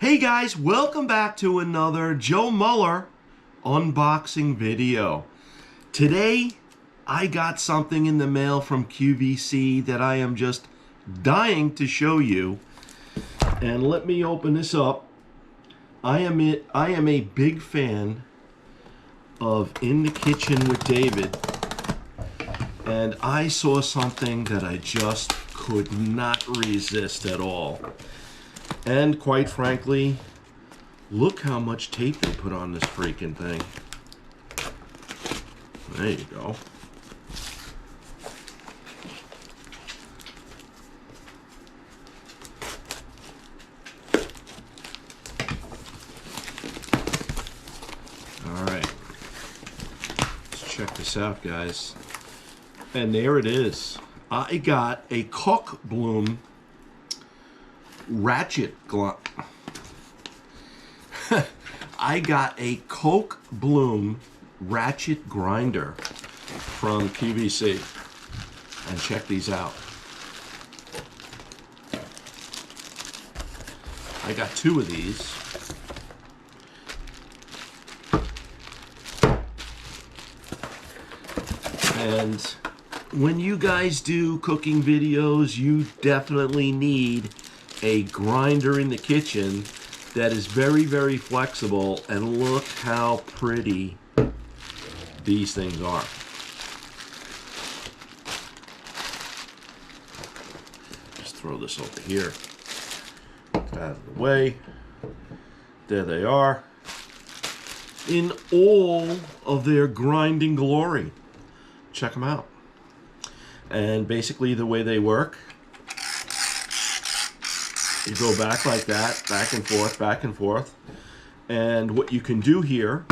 Hey guys, welcome back to another Joe Mueller unboxing video. Today, I got something in the mail from QVC that I am just dying to show you. And let me open this up. I am a big fan of In the Kitchen with David. And I saw something that I just could not resist at all. And quite frankly, look how much tape they put on this freaking thing. There you go. All right. Let's check this out, guys. And there it is. I got a KOCHBLUME Ratchet I got a KOCHBLUME Ratchet Grinder from QVC. And check these out. I got two of these. And when you guys do cooking videos, you definitely need a grinder in the kitchen that is very, very flexible, and look how pretty these things are. Just throw this over here. Get out of the way. There they are. In all of their grinding glory. Check them out. And basically the way they work, you go back like that, back and forth, back and forth. And what you can do here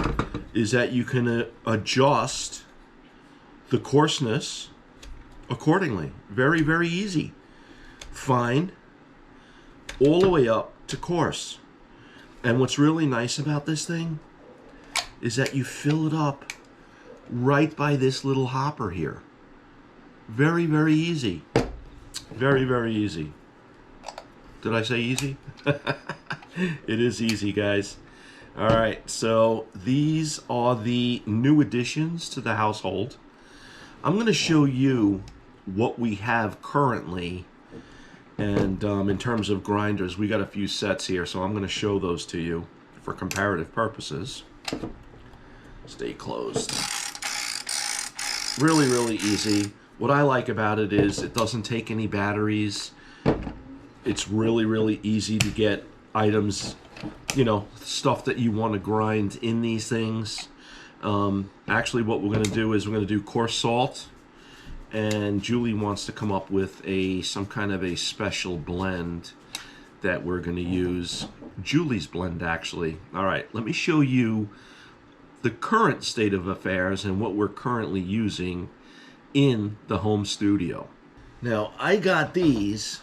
is that you can adjust the coarseness accordingly. Very, very easy. Fine, all the way up to coarse. And what's really nice about this thing is that you fill it up right by this little hopper here. Very, very easy. Very, very easy. Did I say easy? It is easy, guys. All right, so these are the new additions to the household. I'm going to show you what we have currently. And in terms of grinders, we got a few sets here, so I'm going to show those to you for comparative purposes. Stay closed. Really, really easy. What I like about it is it doesn't take any batteries. It's really, really easy to get items, you know, stuff that you want to grind in these things. Actually, what we're going to do is we're going to do coarse salt. And Julie wants to come up with some kind of a special blend that we're going to use. Julie's blend, actually. All right, let me show you the current state of affairs and what we're currently using in the home studio. Now, I got these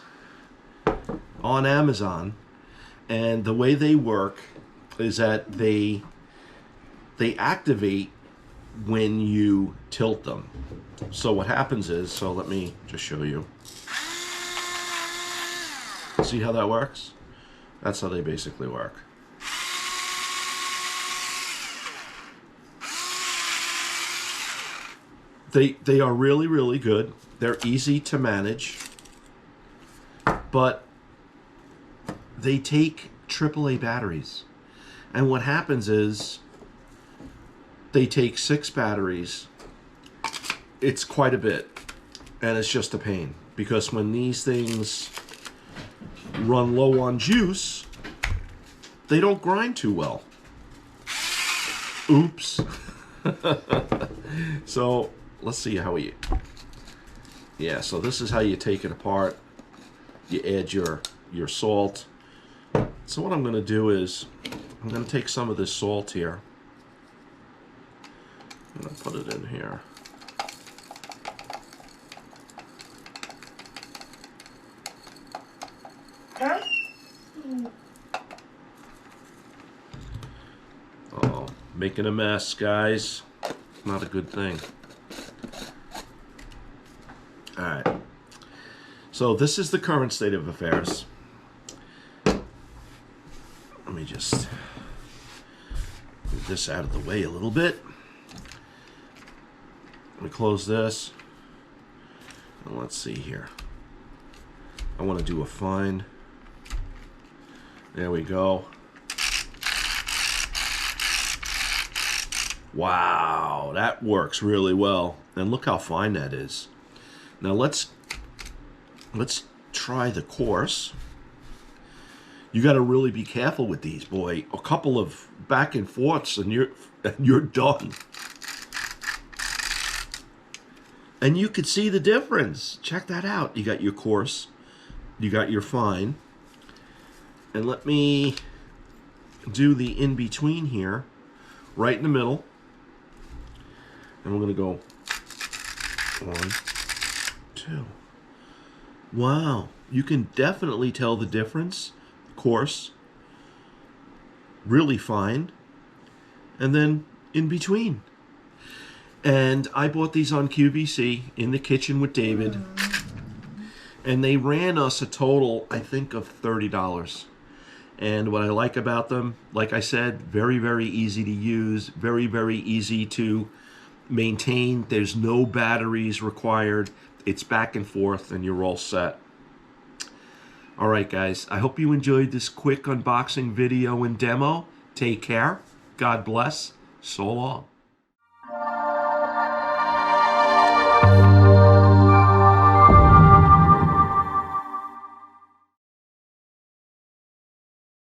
on Amazon, and the way they work is that they activate when you tilt them. So what happens is, so let me just show you. See how that works? That's how they basically work. They are really, really good. They're easy to manage, but they take AAA batteries. And what happens is they take 6 batteries. It's quite a bit, and it's just a pain, because when these things run low on juice, they don't grind too well. Oops. So let's see how yeah, so this is how you take it apart. You add your salt. So what I'm going to do is I'm going to take some of this salt here. I'm going to put it in here. Oh, making a mess, guys. Not a good thing. All right. So this is the current state of affairs. me just move this out of the way a little bit. Let me close this. And let's see here. I want to do a fine. There we go. Wow, that works really well. And look how fine that is. Now let's try the coarse. You got to really be careful with these, boy. A couple of back and forths and you're done. And you could see the difference. Check that out. You got your coarse, you got your fine. And let me do the in-between here, right in the middle. And we're going to go 1, 2. Wow, you can definitely tell the difference. Coarse, really fine, and then in between. And I bought these on QVC in the kitchen with David. And they ran us a total, I think, of $30. And what I like about them, like I said, very, very easy to use, very, very easy to maintain. There's no batteries required. It's back and forth and you're all set. All right, guys, I hope you enjoyed this quick unboxing video and demo. Take care. God bless. So long.